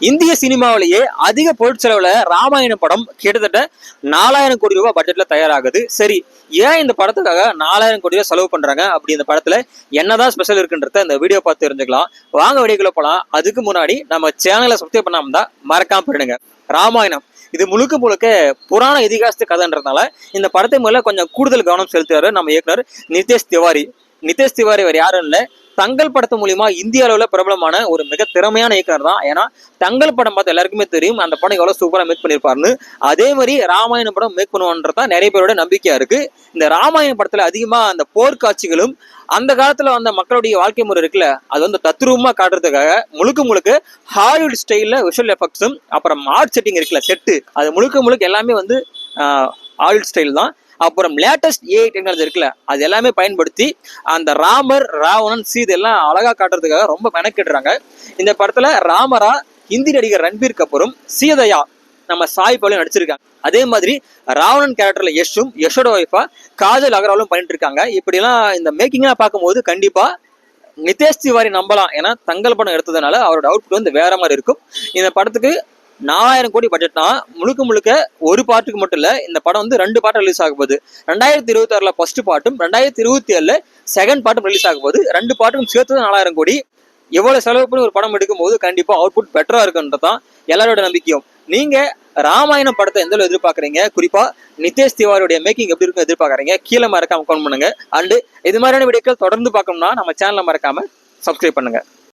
இந்திய சினிமாவிலேயே அதிக பொருட்செலவுல ராமாயண படம் கிட்டத்தட்ட 4000 கோடி ரூபாய் பட்ஜெட்ல தயாராகுது. சரி, ஏன் இந்த படத்துக்காக 4000 கோடி ரூபாய் செலவு பண்றாங்க? அப்படி இந்த படத்துல என்னதான் ஸ்பெஷல் இருக்குன்றத இந்த வீடியோ பார்த்து தெரிஞ்சுக்கலாம். வாங்க வீடியோக்குள்ள போலாம். அதுக்கு முன்னாடி நம்ம சேனலை சப்ஸ்கிரைப் பண்ணாம தான் மறக்காம போயிடுங்க. ராமாயணம் இது முழுக்க முழுக்க புராண இதிகாசத்து கதைன்றதுனால இந்த படத்தை மேல கொஞ்சம் கூடுதல் கவனம் செலுத்துறாரு நம்ம இயக்குனர் நிதேஷ் திவாரி. நிதேஷ் திவாரி வேறு யாரும் இல்லை, தங்கல் படத்து மூலியமா இந்திய அளவுல பிரபலமான ஒரு மிக திறமையான இயக்குனர் தான். ஏன்னா தங்கல் படம் பார்த்து எல்லாருக்குமே தெரியும் அந்த படம் எவ்வளவு சூப்பரா மேக் பண்ணிருப்பாருன்னு. அதே மாதிரி ராமாயண படம் மேக் பண்ணுவான்றதான் நிறைய பேரோட நம்பிக்கையா இருக்கு. இந்த ராமாயண படத்துல அதிகமா அந்த போர்க்காட்சிகளும் அந்த காலத்துல வந்த மக்களுடைய வாழ்க்கை முறை இருக்குல்ல, அது வந்து தத்ரூபமா காட்டுறதுக்காக முழுக்க முழுக்க ஹாலிவுட் ஸ்டைல்ல விஷுவல் எஃபெக்ட்ஸும் அப்புறம் ஆர்ட் செட்டிங் இருக்குல்ல, செட்டு, அது முழுக்க முழுக்க எல்லாமே வந்து ஹாலிவுட் ஸ்டைல் தான். அப்புறம் லேட்டஸ்ட் ஏஐ டெக்னாலஜி இருக்குல்ல, அது எல்லாமே பயன்படுத்தி அந்த ராமர், ராவணன், சீதை எல்லாம் அழகா காட்டுறதுக்காக ரொம்ப மெனக்கிடுறாங்க. இந்த படத்துல ராமரா ஹிந்தி நடிகர் ரன்பீர் கபூரும், சீதையா நம்ம சாய் பல்லவியும் நடிச்சிருக்காங்க. அதே மாதிரி ராவணன் கேரக்டர்ல யஷும், யஷோட ஒய்ஃபா காஜல் அகர்வாலும் பண்ணிட்டு இருக்காங்க. இப்படிலாம் இந்த மேக்கிங்லாம் பார்க்கும்போது கண்டிப்பா நிதேஷ் திவாரி நம்பலாம். ஏன்னா தங்கல் படம் எடுத்ததுனால அவரோட அவுட்புட் வந்து வேற மாதிரி இருக்கும். இந்த படத்துக்கு 4000 கோடி பட்ஜெட்னா முழுக்க முழுக்க ஒரு பாட்டுக்கு மட்டும் இல்ல, இந்த படம் வந்து 2 பாட்டு ரிலீஸ் ஆக போகுது. 2026 ஃபர்ஸ்ட் பாட்டும் 2027 செகண்ட் பாட்டும் ரிலீஸ் ஆக போகுது. 2 பாட்டுக்கும் சேர்த்து 4000 கோடி. எவ்வளவு செலவு பண்ணி ஒரு படம் எடுக்கும் போது கண்டிப்பா அவுட்புட் பெட்டரா இருக்குன்றதான் எல்லாரோட நம்பிக்கையும். நீங்க ராமாயணம் படத்தை எந்த அளவு எதிர்பார்க்குறீங்க, குறிப்பா நிதேஷ் திவாரியோட மேக்கிங் எப்படி இருக்கும் எதிர்பார்க்குறீங்க, கீழே மறக்காம கமெண்ட் பண்ணுங்க. அண்ட் இது மாதிரியான வீடியோக்கள் தொடர்ந்து பார்க்கணும்னா நம்ம சேனலை மறக்காம சப்ஸ்கிரைப் பண்ணுங்க.